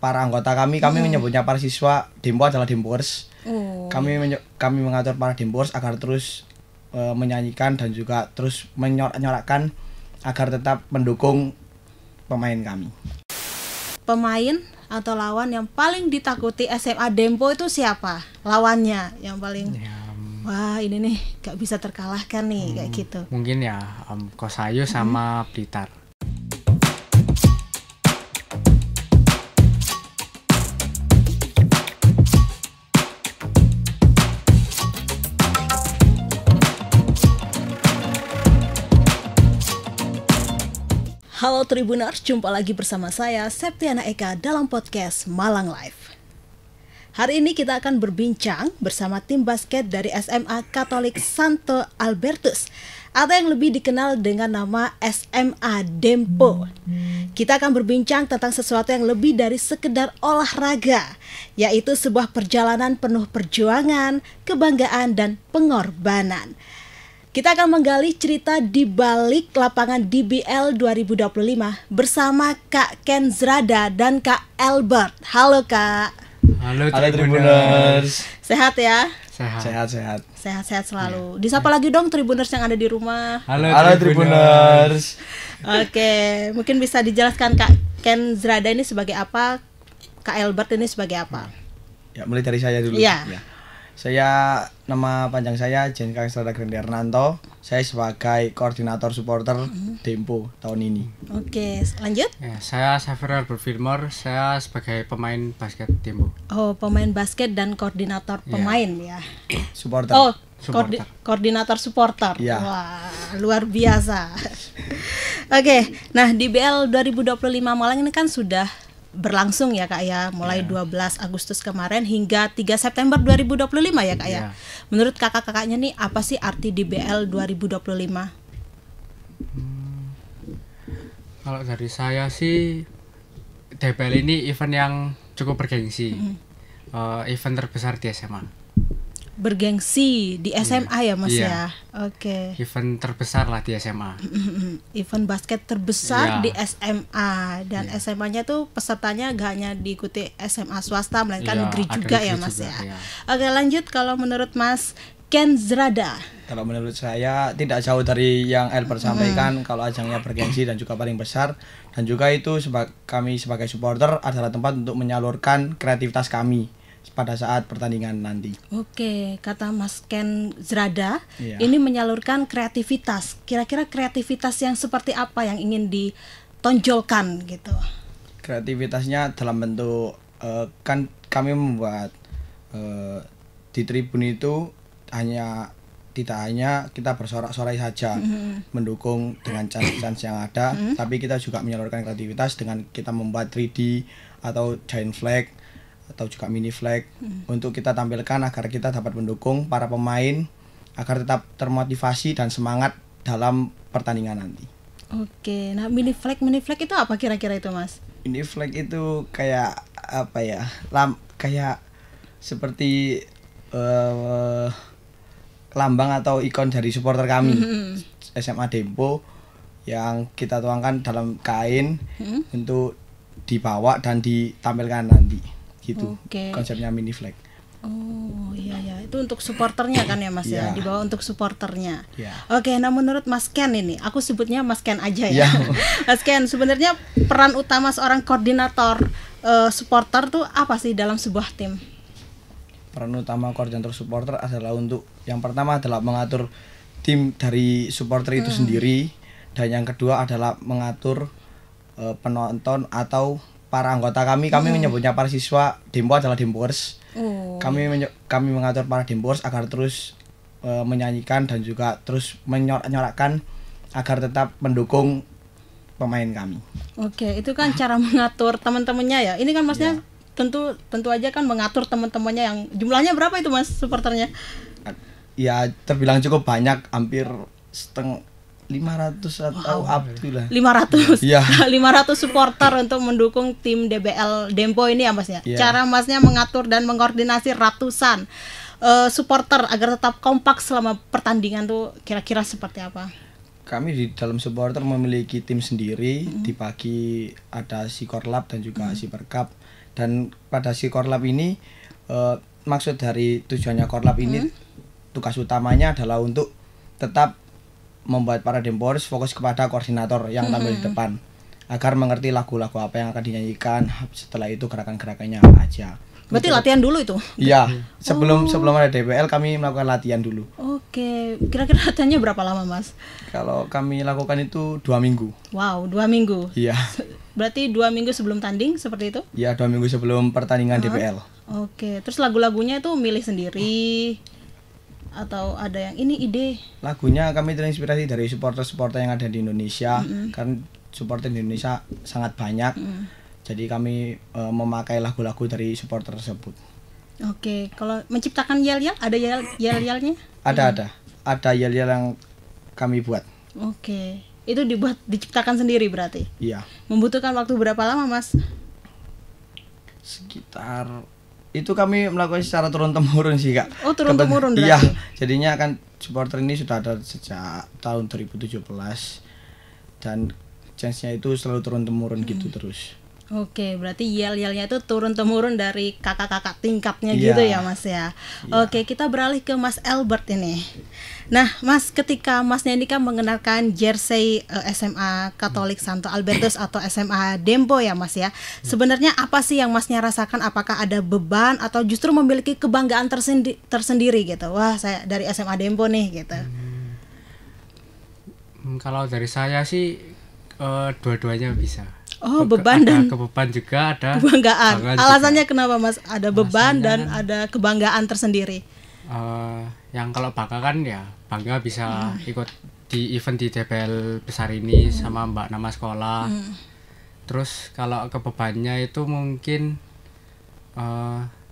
para anggota kami menyebutnya para siswa Dempo adalah Dempoers. Kami mengatur para Dempoers agar terus menyanyikan dan juga terus menyorak-nyorakkan agar tetap mendukung pemain kami. Pemain atau lawan yang paling ditakuti SMA Dempo itu siapa? Lawannya yang paling wah ini nih gak bisa terkalahkan nih kayak gitu. Mungkin ya Kosayu sama Blitar. Halo Tribuners, jumpa lagi bersama saya Septiana Eka dalam podcast Malang Live. Hari ini kita akan berbincang bersama tim basket dari SMA Katolik Santo Albertus atau yang lebih dikenal dengan nama SMA Dempo. Kita akan berbincang tentang sesuatu yang lebih dari sekedar olahraga, yaitu sebuah perjalanan penuh perjuangan, kebanggaan, dan pengorbanan. Kita akan menggali cerita di balik lapangan DBL 2025 bersama Kak Ken Zrada dan Kak Albert. Halo Kak. Halo Tribuners. Sehat ya? Sehat. Sehat-sehat selalu. Disapa lagi dong Tribuners yang ada di rumah. Halo Tribuners. Oke, mungkin bisa dijelaskan Kak Ken Zrada ini sebagai apa? Kak Albert ini sebagai apa? Ya, mulai dari saya dulu. Iya. Ya. Saya, nama panjang saya Jenka Strada Grandi Arnanto. Saya sebagai koordinator supporter Dempo tahun ini. Oke, lanjut. Ya, saya Xavier Albert Fillmore, saya sebagai pemain basket Dempo. Oh, pemain basket dan koordinator pemain ya. Supporter. Oh, Supporter. koordinator supporter. Ya. Wah, luar biasa. Oke, nah DBL 2025 Malang ini kan sudah berlangsung ya Kak ya, mulai 12 Agustus kemarin hingga 3 September 2025 ya Kak ya. Menurut kakak-kakaknya nih apa sih arti DBL 2025? Kalau dari saya sih DBL ini event yang cukup bergengsi. Event terbesar di SMA. Bergengsi di SMA ya Mas Iya. ya. Oke. Event terbesar lah di SMA. Event basket terbesar Iya. di SMA dan SMA-nya tuh pesertanya gak hanya diikuti SMA swasta melainkan Iya, negeri ada juga negeri ya Mas juga, ya. iya. Oke, lanjut kalau menurut Mas Ken Zrada. Kalau menurut saya tidak jauh dari yang Albert sampaikan, kalau ajangnya bergengsi dan juga paling besar, dan juga itu kami sebagai supporter adalah tempat untuk menyalurkan kreativitas kami pada saat pertandingan nanti. Oke, kata Mas Ken Zrada, Iya. ini menyalurkan kreativitas. Kira-kira kreativitas yang seperti apa yang ingin ditonjolkan gitu? Kreativitasnya dalam bentuk kan kami membuat di tribun itu tidak hanya kita bersorak-sorai saja mendukung dengan chance-chance yang ada, tapi kita juga menyalurkan kreativitas dengan kita membuat 3D atau giant flag atau juga mini flag untuk kita tampilkan agar kita dapat mendukung para pemain agar tetap termotivasi dan semangat dalam pertandingan nanti. Oke, nah mini flag itu apa kira-kira itu Mas? Mini flag itu kayak apa ya? Kayak seperti lambang atau ikon dari supporter kami SMA Dempo yang kita tuangkan dalam kain untuk dibawa dan ditampilkan nanti. Gitu. Oke. Konsepnya mini flag. Oh iya ya, itu untuk supporternya kan ya Mas ya, Iya. dibawa untuk supporternya. Iya. Oke, nah menurut Mas Ken ini, aku sebutnya Mas Ken aja ya. Iya. Mas Ken, sebenarnya peran utama seorang koordinator supporter tuh apa sih dalam sebuah tim? Peran utama koordinator supporter adalah untuk yang pertama adalah mengatur tim dari supporter itu sendiri, dan yang kedua adalah mengatur penonton atau para anggota kami menyebutnya para siswa Dempo adalah Dempoers. Kami mengatur para Dempoers agar terus menyanyikan dan juga terus menyorak-nyorakkan agar tetap mendukung pemain kami. Oke, itu kan cara mengatur teman-temannya ya. Ini kan maksudnya tentu aja kan mengatur teman-temannya yang jumlahnya berapa itu Mas supporternya? Ya terbilang cukup banyak, hampir 500 atau Abdullah. 500. Iya. 500 supporter untuk mendukung tim DBL Dempo ini ya Mas ya. Iya. Cara Masnya mengatur dan mengkoordinasi ratusan supporter agar tetap kompak selama pertandingan tuh kira-kira seperti apa? Kami di dalam supporter memiliki tim sendiri, dibagi ada si Korlap dan juga si Perkap. Dan pada si Korlap ini maksud dari tujuannya Korlap ini tugas utamanya adalah untuk tetap membuat para Dempoers fokus kepada koordinator yang tampil di depan agar mengerti lagu-lagu apa yang akan dinyanyikan, setelah itu gerakan-gerakannya apa aja. Berarti latihan dulu itu? Iya, sebelum ada DBL kami melakukan latihan dulu. Oke, kira-kira latihannya berapa lama Mas? Kalau kami lakukan itu 2 minggu. Wow, 2 minggu? Iya. Berarti 2 minggu sebelum tanding seperti itu? Iya, 2 minggu sebelum pertandingan DBL. Oke, terus lagu-lagunya itu milih sendiri? Atau ada yang ini ide? Lagunya kami terinspirasi dari supporter-supporter yang ada di Indonesia. Kan supporter di Indonesia sangat banyak. Jadi kami memakai lagu-lagu dari supporter tersebut. Oke, kalau menciptakan yel-yel, ada yel-yelnya? Ada yel-yel yang kami buat. Oke, itu diciptakan sendiri berarti? Iya. Membutuhkan waktu berapa lama Mas? Sekitar itu kami melakukan secara turun-temurun sih Kak. Oh, turun-temurun berarti? Iya, jadinya kan supporter ini sudah ada sejak tahun 2017 dan chance-nya itu selalu turun-temurun gitu terus. Oke, berarti yel-yelnya itu turun-temurun dari kakak-kakak tingkatnya Iya. gitu ya Mas ya. Iya. Oke, kita beralih ke Mas Albert ini. Nah Mas, ketika Masnya ini kan mengenakan jersey SMA Katolik Santo Albertus atau SMA Dempo ya Mas ya. Sebenarnya apa sih yang Masnya rasakan? Apakah ada beban atau justru memiliki kebanggaan tersendiri gitu? Wah, saya dari SMA Dempo nih gitu. Kalau dari saya sih dua-duanya bisa. Oh, beban dan beban juga ada kebanggaan. bangga Alasannya juga. kenapa Mas? Ada beban Alasannya dan ada kebanggaan tersendiri. Yang kalau bangga kan ya bangga bisa ikut di event di DBL besar ini sama mbak nama sekolah. Terus kalau kebebannya itu mungkin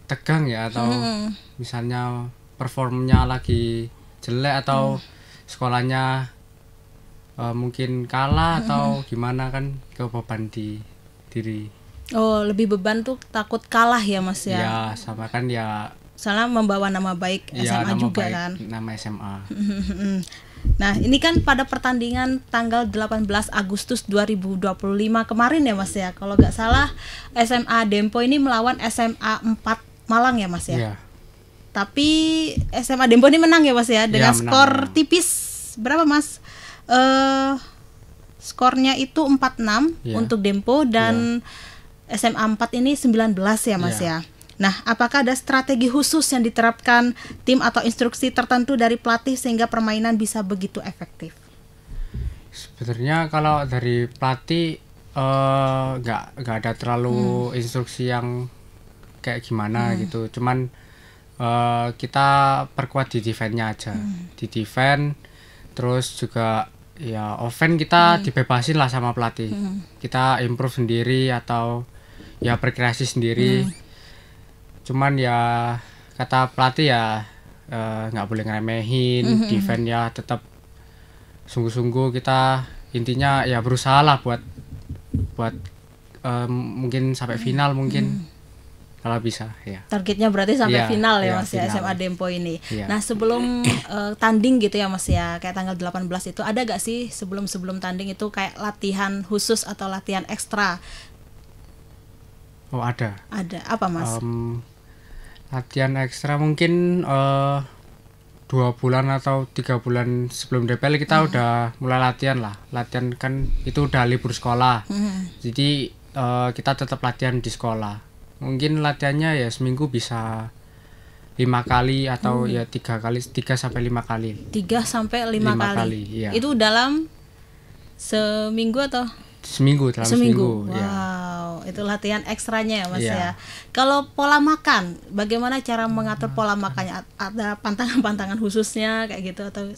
tegang ya, atau misalnya performnya lagi jelek atau sekolahnya mungkin kalah atau gimana, kan kebeban di diri. Oh, lebih beban tuh takut kalah ya Mas ya? Ya sama kan ya. Soalnya membawa nama baik Ya, SMA nama juga baik, kan. nama SMA. Nah, ini kan pada pertandingan tanggal 18 Agustus 2025 kemarin ya Mas ya. Kalau nggak salah SMA Dempo ini melawan SMA 4 Malang ya Mas ya. Iya. Tapi SMA Dempo ini menang ya Mas ya dengan Iya, menang, skor menang. tipis berapa Mas? Skornya itu 4-6 Iya. untuk Dempo dan SMA 4 ini 19 ya Mas Iya. ya. Nah, apakah ada strategi khusus yang diterapkan tim atau instruksi tertentu dari pelatih sehingga permainan bisa begitu efektif? Sebenarnya kalau dari pelatih nggak ada terlalu instruksi yang kayak gimana gitu. Cuman kita perkuat di defense-nya aja. Di defense, terus juga ya offense kita dibebasin lah sama pelatih. Kita improve sendiri atau ya berkreasi sendiri. Cuman ya kata pelatih ya nggak boleh ngeremehin. Defense ya tetap sungguh-sungguh, kita intinya ya berusaha lah buat mungkin sampai final mungkin kalau bisa ya. Targetnya berarti sampai Iya, final ya iya, Mas ya, final. SMA Dempo ini. Iya. Nah, sebelum tanding gitu ya Mas ya, kayak tanggal 18 itu ada gak sih sebelum tanding itu kayak latihan khusus atau latihan ekstra? Oh ada. Ada apa Mas? Latihan ekstra mungkin 2 bulan atau 3 bulan sebelum DPL kita udah mulai latihan lah. Latihan kan itu udah libur sekolah. Jadi kita tetap latihan di sekolah. Mungkin latihannya ya seminggu bisa 5 kali atau ya 3 sampai 5 kali. 3 sampai 5 5 kali. kali, iya. Itu dalam seminggu atau Seminggu dalam seminggu. Ya. Wow, itu latihan ekstranya ya Mas Iya. ya. Kalau pola makan, bagaimana cara mengatur pola makannya? Ada pantangan-pantangan khususnya kayak gitu atau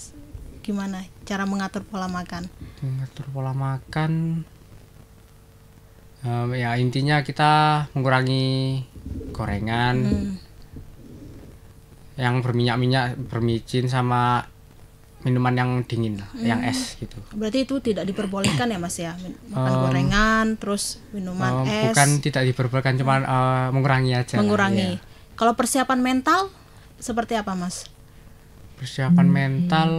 gimana cara mengatur pola makan? Mengatur pola makan, ya intinya kita mengurangi gorengan yang berminyak-minyak, bermicin, sama minuman yang dingin lah, yang es gitu. Berarti itu tidak diperbolehkan ya Mas ya, makan gorengan terus minuman es. Bukan tidak diperbolehkan, cuma mengurangi aja lah, mengurangi. ya. Kalau persiapan mental seperti apa Mas? Persiapan mental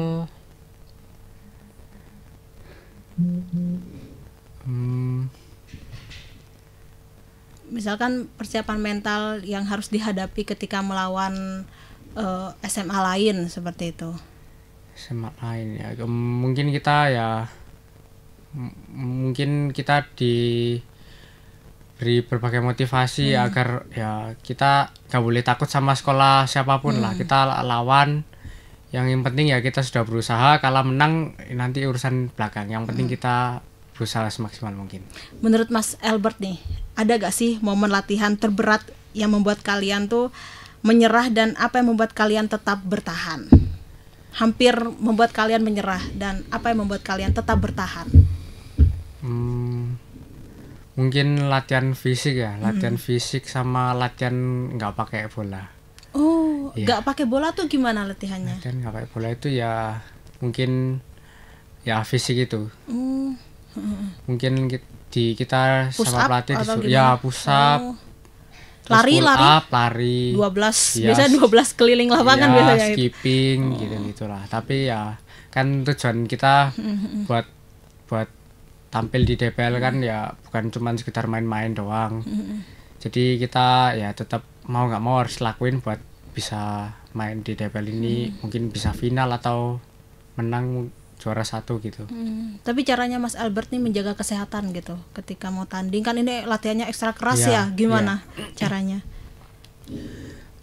misalkan persiapan mental yang harus dihadapi ketika melawan SMA lain seperti itu. SMA lain ya, mungkin kita ya mungkin kita diberi berbagai motivasi agar ya kita gak boleh takut sama sekolah siapapun lah, kita lawan. Yang penting ya kita sudah berusaha, kalau menang nanti urusan belakang, yang penting kita berusaha semaksimal mungkin. Menurut Mas Albert nih, ada gak sih momen latihan terberat yang membuat kalian tuh menyerah, dan apa yang membuat kalian tetap bertahan? Hampir membuat kalian menyerah, dan apa yang membuat kalian tetap bertahan? Mungkin latihan fisik ya, latihan fisik sama latihan nggak pakai bola. Oh, nggak pakai bola tuh gimana latihannya? Latihan nggak pakai bola itu ya mungkin ya fisik itu. Mungkin kita Push sama up pelatih atau ya gimana? push up, terus Lari, pull lari? up, lari 12, Ya, biasanya 12 keliling lapangan ya, biasanya itu. skipping gitu-gitulah. Tapi ya kan tujuan kita buat tampil di DPL kan ya bukan cuma sekedar main-main doang. Jadi kita ya tetap mau nggak mau harus lakuin buat bisa main di DPL ini, mungkin bisa final atau menang juara 1 gitu. Tapi caranya Mas Albert nih menjaga kesehatan gitu ketika mau tanding, kan ini latihannya ekstra keras ya, gimana caranya?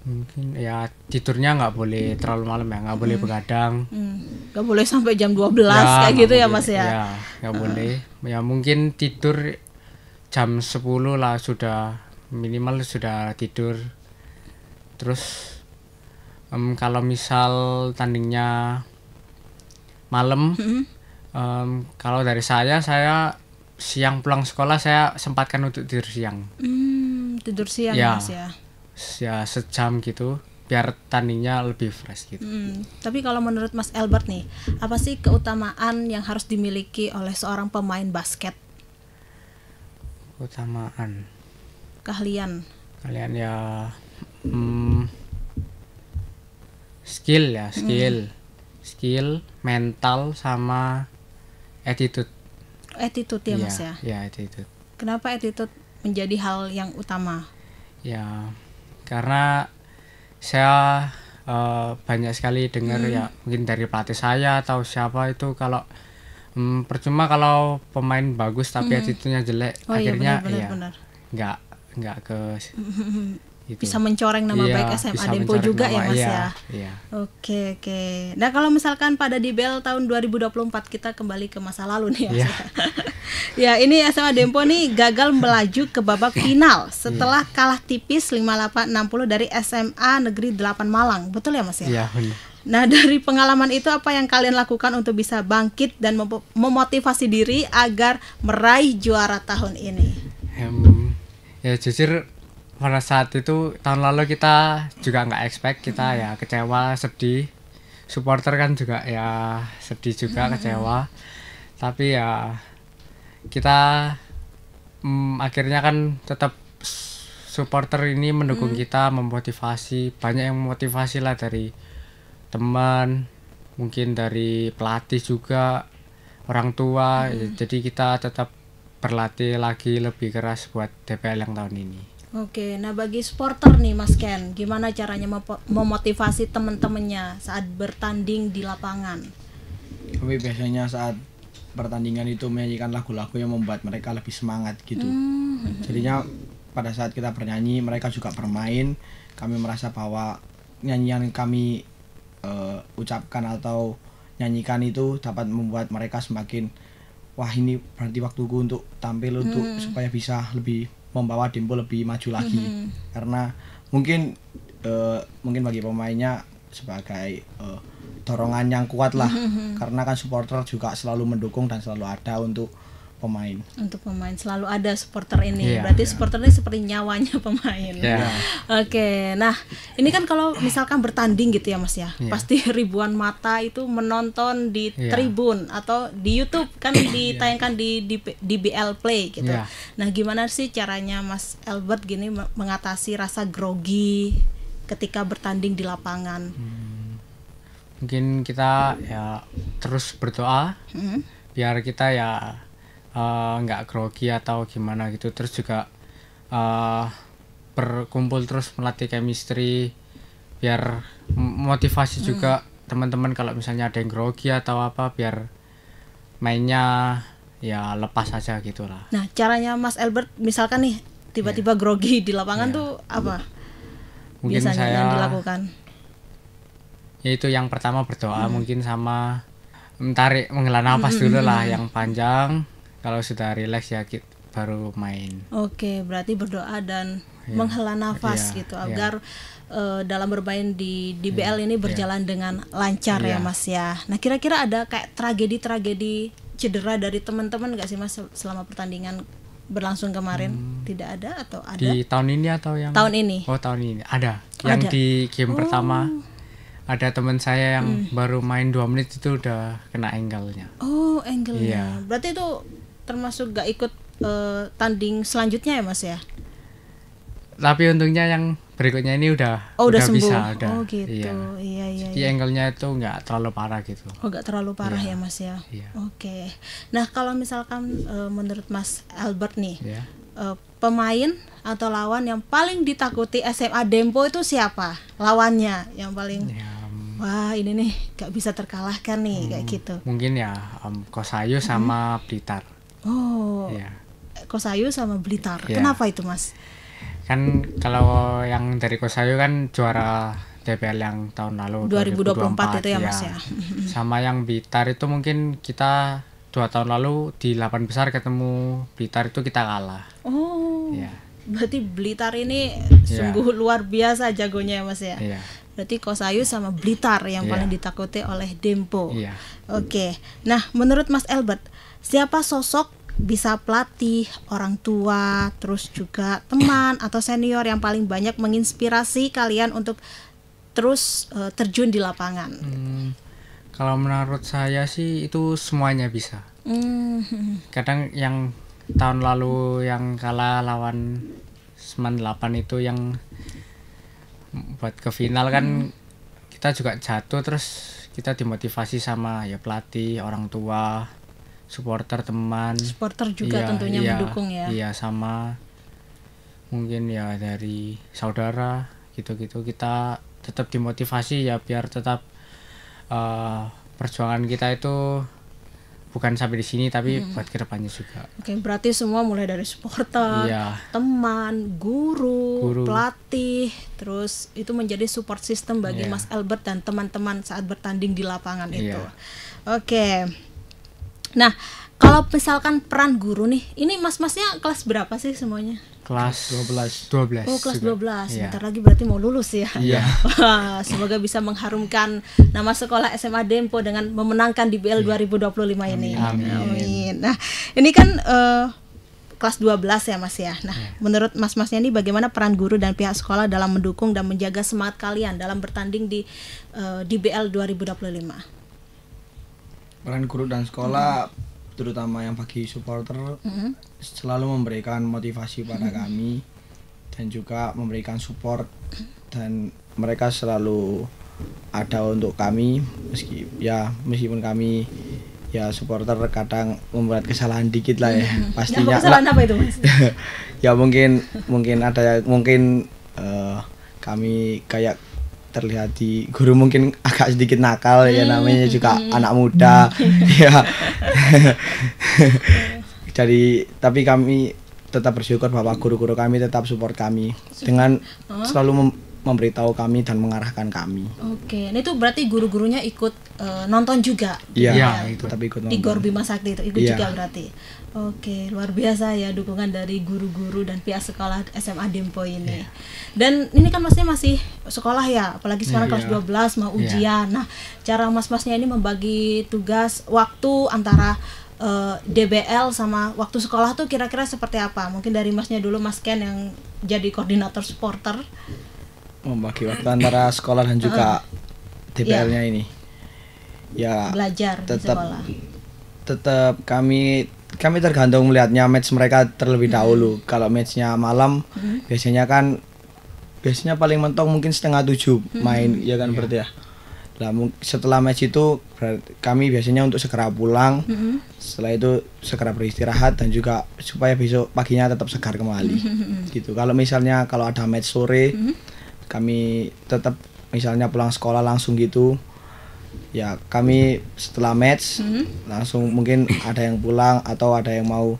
Mungkin ya tidurnya nggak boleh terlalu malam ya, nggak boleh begadang. Gak boleh sampai jam 12 kayak gitu ya Mas ya? Ya nggak boleh. Ya mungkin tidur jam 10 lah, sudah minimal sudah tidur. Terus kalau misal tandingnya malam, kalau dari saya siang pulang sekolah saya sempatkan untuk tidur siang. Tidur siang Ya. Mas ya? Ya sejam gitu biar tandingnya lebih fresh gitu. Tapi kalau menurut Mas Albert nih, apa sih keutamaan yang harus dimiliki oleh seorang pemain basket? Keutamaan Keahlian. kalian ya skill ya, skill, mental sama attitude. Attitude ya Mas ya? Ya attitude. Kenapa attitude menjadi hal yang utama? Ya karena saya banyak sekali dengar ya mungkin dari pelatih saya atau siapa itu, kalau percuma kalau pemain bagus tapi attitude-nya jelek, Oh iya, akhirnya benar. nggak ke itu. Bisa mencoreng nama Iya, baik SMA bisa Dempo mencoreng juga ya nama, Mas iya, ya? iya. Oke. Nah kalau misalkan pada DBL tahun 2024 kita kembali ke masa lalu nih Mas. Iya. Ya ini SMA Dempo nih gagal melaju ke babak final setelah kalah tipis 58-60 dari SMA Negeri 8 Malang. Betul ya Mas ya? Iya benar. Nah dari pengalaman itu apa yang kalian lakukan untuk bisa bangkit dan memotivasi diri agar meraih juara tahun ini? Ya jujur pada saat itu tahun lalu kita juga nggak expect, kita ya kecewa, sedih. Supporter kan juga ya sedih juga, kecewa. Tapi ya kita akhirnya kan tetap supporter ini mendukung kita, memotivasi, banyak yang memotivasi lah dari teman, mungkin dari pelatih juga, orang tua. Jadi kita tetap berlatih lagi lebih keras buat DPL yang tahun ini. Oke, nah bagi supporter nih Mas Ken, gimana caranya memotivasi teman-temannya saat bertanding di lapangan? Kami biasanya saat pertandingan itu menyanyikan lagu-lagu yang membuat mereka lebih semangat gitu. Jadinya pada saat kita bernyanyi, mereka juga bermain. Kami merasa bahwa nyanyian kami ucapkan atau nyanyikan itu dapat membuat mereka semakin, wah ini berarti waktuku untuk tampil untuk supaya bisa lebih membawa Dempo lebih maju lagi. Karena mungkin bagi pemainnya sebagai dorongan yang kuat lah. Karena kan supporter juga selalu mendukung dan selalu ada untuk pemain. Untuk pemain selalu ada supporter ini. Iya, Berarti supporter ini seperti nyawanya pemain. Iya. Oke, nah ini kan kalau misalkan bertanding gitu ya Mas ya, pasti ribuan mata itu menonton di tribun atau di YouTube kan ditayangkan di DBL Play gitu. Iya. Nah gimana sih caranya Mas Albert gini mengatasi rasa grogi ketika bertanding di lapangan? Mungkin kita ya terus berdoa biar kita ya nggak grogi atau gimana gitu. Terus juga berkumpul terus melatih chemistry biar motivasi juga teman-teman kalau misalnya ada yang grogi atau apa biar mainnya ya lepas aja gitulah. Nah, caranya Mas Albert misalkan nih tiba-tiba grogi di lapangan tuh apa? Mungkin Biasanya saya yang dilakukan. yaitu yang pertama berdoa mungkin sama menghela nafas dulu lah yang panjang. Kalau sudah rileks ya baru main. Oke, berarti berdoa dan menghela nafas gitu agar dalam bermain di DBL ini berjalan dengan lancar ya Mas ya. Nah, kira-kira ada kayak tragedi-tragedi cedera dari teman-teman nggak sih Mas selama pertandingan berlangsung kemarin? Tidak ada atau ada? Di tahun ini atau yang Tahun ini. Oh, tahun ini ada. Yang di game pertama ada teman saya yang baru main 2 menit itu udah kena ankle-nya. Oh, ankle-nya. Iya. Berarti itu termasuk gak ikut tanding selanjutnya ya Mas ya? Tapi untungnya yang berikutnya ini udah sembuh. bisa, udah. Oh gitu. Iya. Jadi ankle-nya itu nggak terlalu parah gitu. Oh, gak terlalu parah ya Mas ya? Iya. Oke. Nah, kalau misalkan menurut Mas Albert nih, Iya. pemain atau lawan yang paling ditakuti SMA Dempo itu siapa? Lawannya yang paling wah ini nih gak bisa terkalahkan nih kayak gitu. Mungkin ya Kosayu sama Blitar. Oh. Iya. Kosayu sama Blitar. Iya. Kenapa itu Mas? Kan kalau yang dari Kosayu kan juara DBL yang tahun lalu 2024 itu ya Mas ya. Sama yang Blitar itu mungkin kita 2 tahun lalu di 8 besar ketemu Blitar itu kita kalah. Oh. Iya. Berarti Blitar ini sungguh luar biasa jagonya ya Mas ya. Iya. Berarti Kosayu sama Blitar yang Iya. paling ditakuti oleh Dempo. Iya. Oke. Nah, menurut Mas Albert, siapa sosok bisa pelatih, orang tua, terus juga teman atau senior yang paling banyak menginspirasi kalian untuk terus terjun di lapangan? Kalau menurut saya sih itu semuanya bisa. Kadang yang tahun lalu yang kalah lawan Seman 8 itu yang buat ke final kan kita juga jatuh terus kita dimotivasi sama ya pelatih, orang tua, supporter, teman. Supporter juga tentunya mendukung ya. Iya, sama mungkin ya dari saudara gitu-gitu kita tetap dimotivasi ya biar tetap perjuangan kita itu bukan sampai di sini tapi buat kedepannya juga. Oke, berarti semua mulai dari supporter, teman, guru, pelatih, terus itu menjadi support system bagi Mas Albert dan teman-teman saat bertanding di lapangan itu. Oke. Nah, kalau misalkan peran guru nih, ini mas-masnya kelas berapa sih semuanya? Kelas 12. Oh, kelas 12. Bentar lagi berarti mau lulus ya. Iya. Wah, semoga bisa mengharumkan nama sekolah SMA Dempo dengan memenangkan DBL 2025 ini. Amin. Nah, ini kan kelas 12 ya Mas ya. Nah, menurut mas-masnya ini bagaimana peran guru dan pihak sekolah dalam mendukung dan menjaga semangat kalian dalam bertanding di DBL 2025? Peran guru dan sekolah terutama yang bagi supporter selalu memberikan motivasi pada kami dan juga memberikan support dan mereka selalu ada untuk kami meskipun kami ya supporter kadang membuat kesalahan dikit lah ya pastinya. Kesalahan apa itu Mas? Ya mungkin ada kami kayak terlihat di guru mungkin agak sedikit nakal ya namanya juga anak muda ya. Jadi tapi kami tetap bersyukur bahwa guru-guru kami tetap support kami dengan selalu memberitahu kami dan mengarahkan kami. Oke, nah itu berarti guru-gurunya ikut nonton juga? Iya, tetap ikut nonton. Di Gor Bima Sakti itu ikut juga berarti. Oke, luar biasa ya dukungan dari guru-guru dan pihak sekolah SMA Dempo ini. Dan ini kan masnya masih sekolah ya, apalagi sekarang kelas 12 mau ujian. Nah, cara mas-masnya ini membagi tugas waktu antara DBL sama waktu sekolah tuh kira-kira seperti apa? Mungkin dari masnya dulu, Mas Ken yang jadi koordinator supporter. Membagi waktu antara sekolah dan juga DBL-nya ini. Ya, belajar di sekolah. Tetap kami tergantung melihatnya match mereka terlebih dahulu. Kalau matchnya malam biasanya paling mentok mungkin 6:30 main ya kan berarti ya. Lah setelah match itu kami biasanya untuk segera pulang. Setelah itu segera beristirahat dan juga supaya besok paginya tetap segar kembali. Gitu. Kalau misalnya kalau ada match sore, kami tetap misalnya pulang sekolah langsung gitu. Ya, kami setelah match langsung mungkin ada yang pulang atau ada yang mau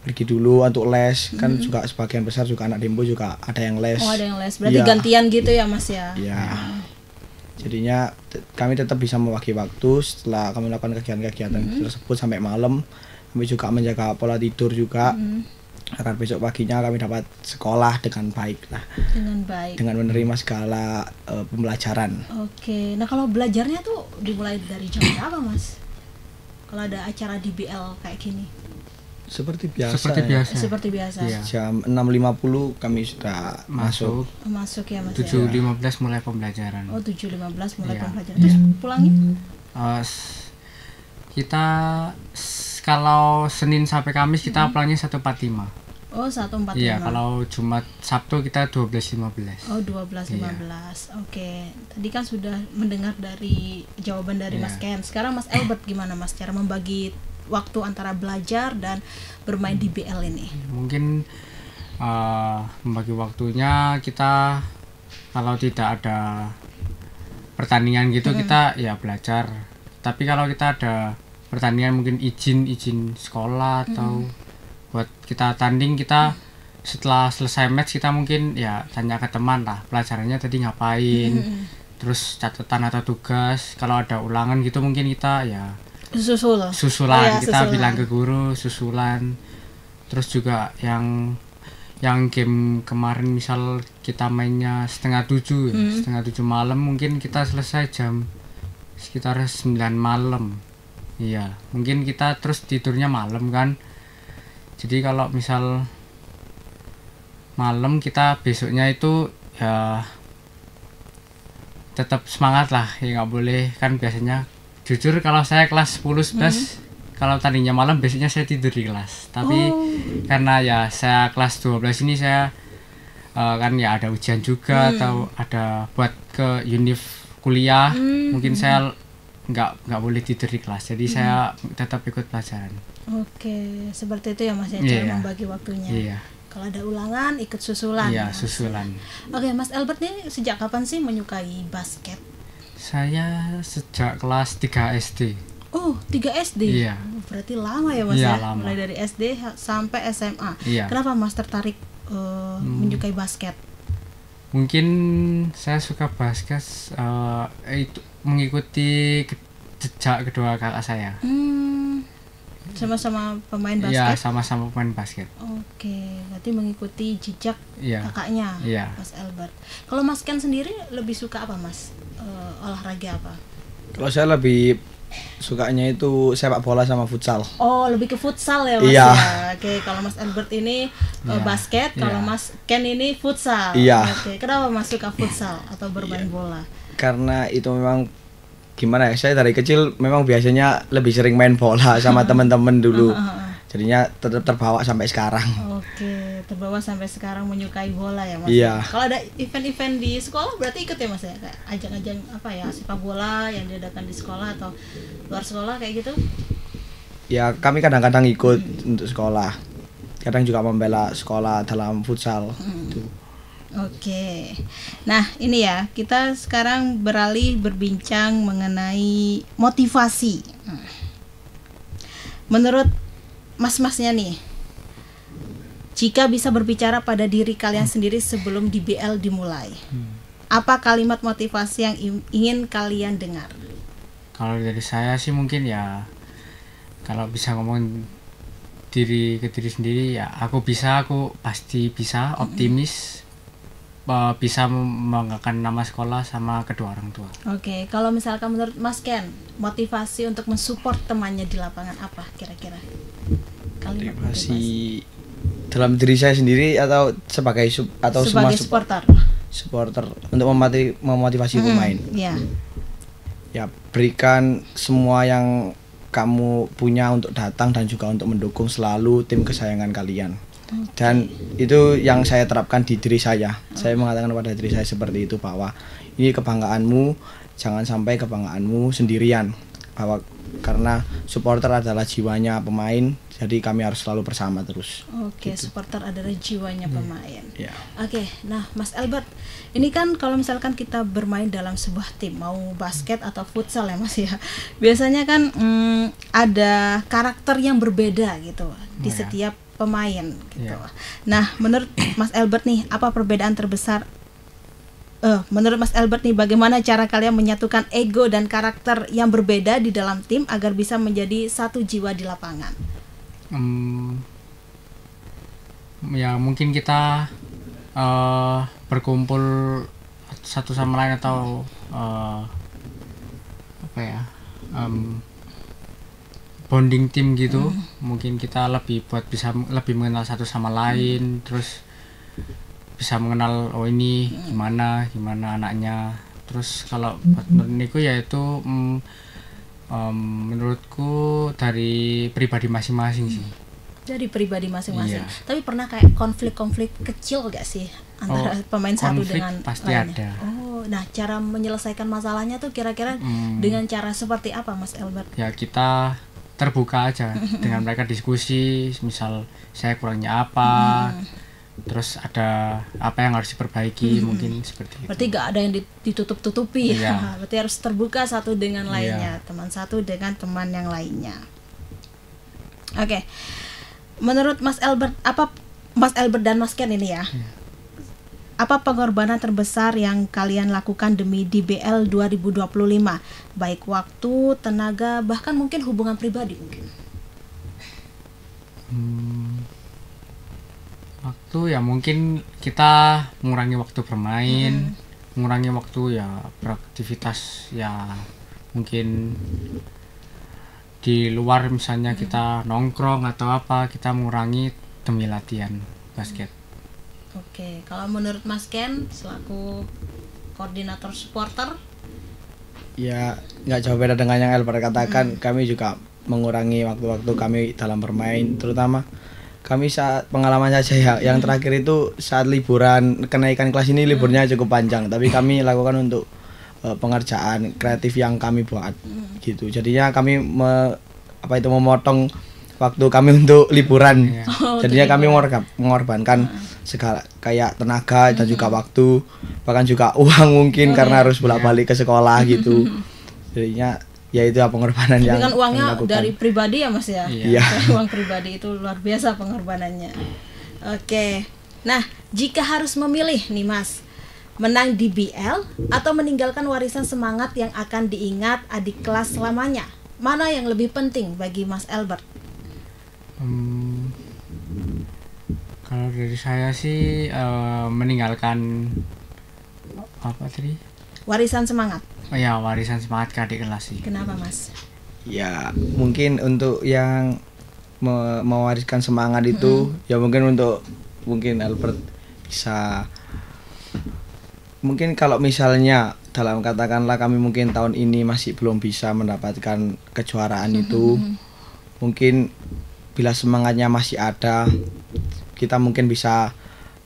pergi dulu untuk les. Kan juga sebagian besar juga anak Dempo juga ada yang les. Oh, ada yang les. Berarti Ya. gantian gitu ya, Mas ya? Ya. Jadinya kami tetap bisa membagi waktu setelah kami melakukan kegiatan-kegiatan tersebut sampai malam. Kami juga menjaga pola tidur juga agar besok paginya kami dapat sekolah dengan baik lah. Dengan baik. Dengan menerima segala pembelajaran. Oke. Nah, kalau belajarnya tuh dimulai dari jam berapa, Mas? Kalau ada acara DBL kayak gini? Seperti biasa. Seperti ya. biasa. Seperti biasa. Iya. Jam 6.50 kami sudah masuk. Masuk ya, Mas. 7.15 mulai pembelajaran. Oh, 7.15 mulai Iya. pembelajaran. Terus pulangnya? Kita kalau Senin sampai Kamis kita pulangnya 1.45. Oh, 1.45. Iya, kalau Jumat Sabtu kita 12.15. Oh, 12.15. Oke. Tadi kan sudah mendengar dari jawaban dari Mas Ken. Sekarang Mas Albert gimana, Mas, cara membagi waktu antara belajar dan bermain di BL ini? Mungkin membagi waktunya kita kalau tidak ada pertandingan gitu kita ya belajar. Tapi kalau kita ada pertandingan mungkin izin sekolah atau buat kita tanding, kita setelah selesai match kita mungkin ya tanya ke teman lah pelajarannya tadi ngapain, terus catatan atau tugas. Kalau ada ulangan gitu mungkin kita ya susulan, kita susulan. bilang ke guru susulan. Terus juga yang game kemarin misal kita mainnya setengah 7 malam, mungkin kita selesai jam sekitar 9 malam. Iya, mungkin kita terus tidurnya malam kan. Jadi kalau misal malam kita besoknya itu ya tetap semangat lah, ya nggak boleh kan. Biasanya jujur kalau saya kelas 10-11 kalau tadinya malam biasanya saya tidur di kelas. Tapi karena ya saya kelas 12 ini saya kan ya ada ujian juga atau ada buat ke univ kuliah, mungkin saya nggak boleh tidur di kelas. Jadi saya tetap ikut pelajaran. Oke, seperti itu ya, Mas ya, cara membagi waktunya. Iya. Kalau ada ulangan ikut susulan. Iya, Mas. susulan. Oke, Mas Albert ini sejak kapan sih menyukai basket? Saya sejak kelas 3 SD. Oh, 3 SD? Iya. Berarti lama ya, Mas Iya, ya? lama. Mulai dari SD sampai SMA. Iya. Kenapa Mas tertarik menyukai basket? Mungkin saya suka basket itu mengikuti jejak kedua kakak saya. Sama-sama pemain Iya, basket? sama-sama pemain basket. Oke, berarti mengikuti jejak Iya. kakaknya, Iya. Mas Albert. Kalau Mas Ken sendiri lebih suka apa, Mas? Olahraga apa? Kalau saya lebih sukanya itu sepak bola sama futsal. Oh, lebih ke futsal ya, Mas? Iya. Ya? Oke, kalau Mas Albert ini basket, kalau Iya. Mas Ken ini futsal. Iya. Oke, kenapa Mas suka futsal atau bermain bola? Karena itu memang gimana ya, saya dari kecil memang biasanya lebih sering main bola sama teman-teman dulu. Jadinya tetap terbawa sampai sekarang. Oke, terbawa sampai sekarang menyukai bola ya, Mas? Iya. Kalau ada event-event di sekolah berarti ikut ya, Mas ya? Kayak ajang-ajang apa ya, sepak bola yang diadakan di sekolah atau luar sekolah kayak gitu? Ya, kami kadang-kadang ikut untuk sekolah. Kadang juga membela sekolah dalam futsal. Gitu. Oke, nah ini ya, kita sekarang beralih berbincang mengenai motivasi. Menurut mas-masnya nih, jika bisa berbicara pada diri kalian sendiri sebelum DBL dimulai, apa kalimat motivasi yang ingin kalian dengar? Kalau dari saya sih mungkin ya kalau bisa ngomong diri ke diri sendiri ya aku pasti bisa, optimis. Bisa membanggakan nama sekolah sama kedua orang tua. Oke, kalau misalkan menurut Mas Ken, motivasi untuk mensupport temannya di lapangan apa kira-kira? Kalimat Motivasi dalam diri saya sendiri atau sebagai sebagai supporter. supporter untuk memotivasi pemain. Iya. Ya, berikan semua yang kamu punya untuk datang dan juga untuk mendukung selalu tim kesayangan kalian. Dan itu yang saya terapkan di diri saya. Saya mengatakan kepada diri saya seperti itu, bahwa ini kebanggaanmu, jangan sampai kebanggaanmu sendirian, bahwa karena supporter adalah jiwanya pemain, jadi kami harus selalu bersama terus. Oke, supporter adalah jiwanya pemain. Ya. Oke, nah Mas Albert, ini kan kalau misalkan kita bermain dalam sebuah tim, mau basket atau futsal ya Mas ya, biasanya kan ada karakter yang berbeda gitu di setiap pemain gitu. Nah, menurut Mas Albert nih, apa perbedaan terbesar? Menurut Mas Albert nih, bagaimana cara kalian menyatukan ego dan karakter yang berbeda di dalam tim agar bisa menjadi satu jiwa di lapangan? Ya mungkin kita berkumpul satu sama lain atau bonding tim gitu. Mungkin kita bisa lebih mengenal satu sama lain, terus bisa mengenal ini gimana anaknya. Terus kalau menurutku yaitu menurutku dari pribadi masing-masing sih. Dari pribadi masing-masing. Iya. Tapi pernah kayak konflik-konflik kecil gak sih antara pemain satu dengan pasti lainnya? ada. Nah cara menyelesaikan masalahnya tuh kira-kira dengan cara seperti apa Mas Albert? Ya kita terbuka aja dengan mereka, diskusi, misal saya kurangnya apa, terus ada apa yang harus diperbaiki, mungkin seperti itu. Berarti gak ada yang ditutup-tutupi ya. Iya. Berarti harus terbuka satu dengan lainnya, teman satu dengan teman yang lainnya. Oke. Menurut Mas Albert, apa Mas Albert dan Mas Ken ini ya? Apa pengorbanan terbesar yang kalian lakukan demi DBL 2025? Baik waktu, tenaga, bahkan mungkin hubungan pribadi mungkin. Waktu ya mungkin kita mengurangi waktu bermain, mengurangi waktu ya beraktivitas ya mungkin di luar, misalnya kita nongkrong atau apa, kita mengurangi demi latihan basket. Oke, kalau menurut Mas Ken selaku koordinator supporter? Ya, nggak jauh beda dengan yang Albert katakan. Kami juga mengurangi waktu-waktu kami dalam bermain, terutama kami saat pengalaman saja ya. Yang terakhir itu saat liburan kenaikan kelas ini, liburnya cukup panjang, tapi kami lakukan untuk pengerjaan kreatif yang kami buat gitu. Jadinya kami memotong waktu kami untuk liburan. Jadinya kami mengorbankan segala kayak tenaga dan juga waktu, bahkan juga uang mungkin karena harus bolak-balik ke sekolah gitu. Jadinya ya itu pengorbanan yang kan uangnya dilakukan. dari pribadi ya Mas ya. Iya. Uang pribadi itu luar biasa pengorbanannya. Oke. Nah, jika harus memilih nih Mas, menang DBL atau meninggalkan warisan semangat yang akan diingat adik kelas selamanya, mana yang lebih penting bagi Mas Albert? Kalau dari saya sih meninggalkan apa tadi? Warisan semangat. Oh ya, warisan semangat ke adik kelas sih. Kenapa Mas? Ya mungkin untuk yang mewariskan semangat itu ya mungkin Albert bisa, mungkin kalau misalnya dalam katakanlah kami mungkin tahun ini masih belum bisa mendapatkan kejuaraan itu, mungkin bila semangatnya masih ada, kita mungkin bisa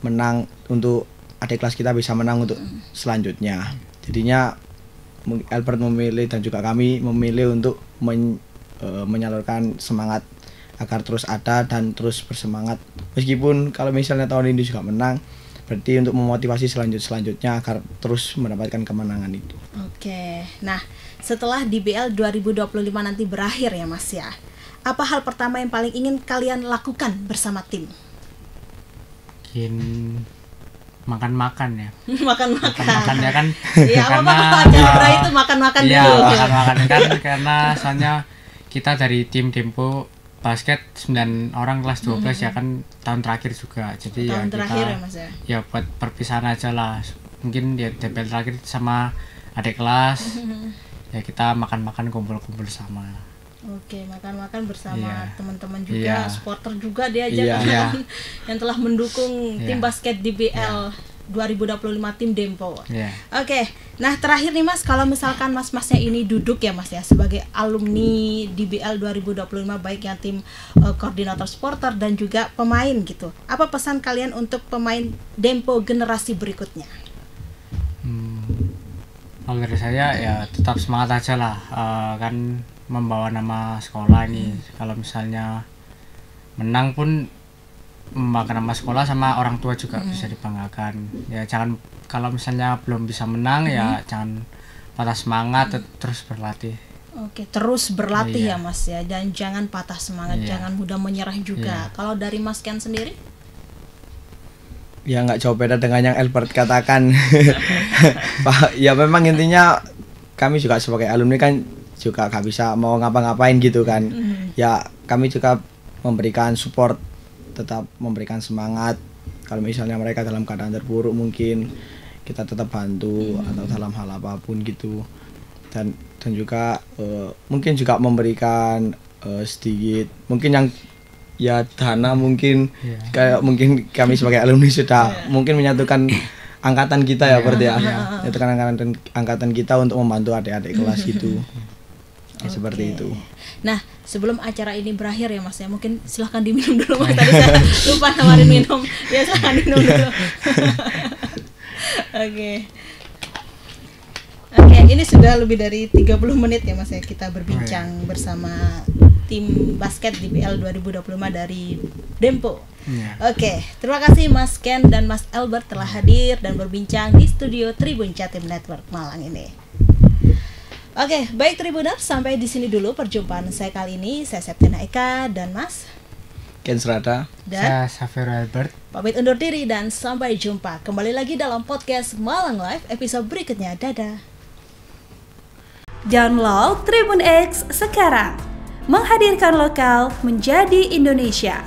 menang, untuk adik kelas kita bisa menang untuk selanjutnya. Jadinya Albert memilih dan juga kami memilih untuk menyalurkan semangat agar terus ada dan terus bersemangat. Meskipun kalau misalnya tahun ini juga menang, berarti untuk memotivasi selanjutnya agar terus mendapatkan kemenangan itu. Oke. Nah, setelah DBL 2025 nanti berakhir ya Mas ya, apa hal pertama yang paling ingin kalian lakukan bersama tim? Mungkin makan-makan ya. Makan-makan ya kan. Iya, karena acara itu makan-makan iya, dulu. makan-makan kan karena soalnya kita dari tim Dempo basket 9 orang kelas 12 ya kan, tahun terakhir juga. Jadi Tahun ya terakhir kita ya Mas ya. ya buat perpisahan aja lah. Mungkin dia DBL terakhir sama adik kelas. Ya kita makan-makan, kumpul-kumpul sama. Oke, makan-makan bersama Iya. teman-teman juga, Iya. supporter juga diajak Iya. kan, yang telah mendukung tim Iya. basket DBL 2025 tim Dempo. Iya. Oke, nah terakhir nih Mas, kalau misalkan mas-masnya ini duduk ya Mas ya sebagai alumni DBL 2025 baik yang tim koordinator supporter dan juga pemain gitu. Apa pesan kalian untuk pemain Dempo generasi berikutnya? Kalau dari saya ya tetap semangat aja lah, kan membawa nama sekolah ini. Kalau misalnya menang pun membanggakan nama sekolah, sama orang tua juga bisa dibanggakan. Ya jangan, kalau misalnya belum bisa menang ya jangan patah semangat, terus berlatih. Oke, terus berlatih ya Iya. Mas ya, dan jangan patah semangat, Iya. jangan mudah menyerah juga. Kalau dari Mas Ken sendiri? Ya nggak jauh beda dengan yang Albert katakan. Pak, ya memang intinya kami juga sebagai alumni kan juga nggak bisa mau ngapa-ngapain gitu kan. Ya kami juga memberikan support, tetap memberikan semangat. Kalau misalnya mereka dalam keadaan terpuruk mungkin kita tetap bantu, atau dalam hal apapun gitu. Dan juga mungkin juga memberikan sedikit mungkin yang ya dana mungkin, kayak mungkin kami sebagai alumni sudah mungkin menyatukan angkatan kita ya berarti ya. Menyatukan angkatan kita untuk membantu adik-adik kelas gitu. Ya, seperti itu. Nah, sebelum acara ini berakhir ya Mas ya, mungkin silahkan diminum dulu Mas, tadi saya lupa nawarin minum. Ya silahkan minum dulu. Oke, ini sudah lebih dari 30 menit ya Mas ya kita berbincang bersama tim basket DBL 2025 dari Dempo. Oke, terima kasih Mas Ken dan Mas Albert telah hadir dan berbincang di studio Tribun Jatim Network Malang ini. Oke, baik Tribuners, sampai di sini dulu perjumpaan saya kali ini. Saya Septiana Eka dan Mas Ken Serada. dan Saya Xavier Albert. pamit undur diri dan sampai jumpa kembali lagi dalam podcast Malang Live episode berikutnya. Dadah. Download Tribun X sekarang, menghadirkan lokal menjadi Indonesia.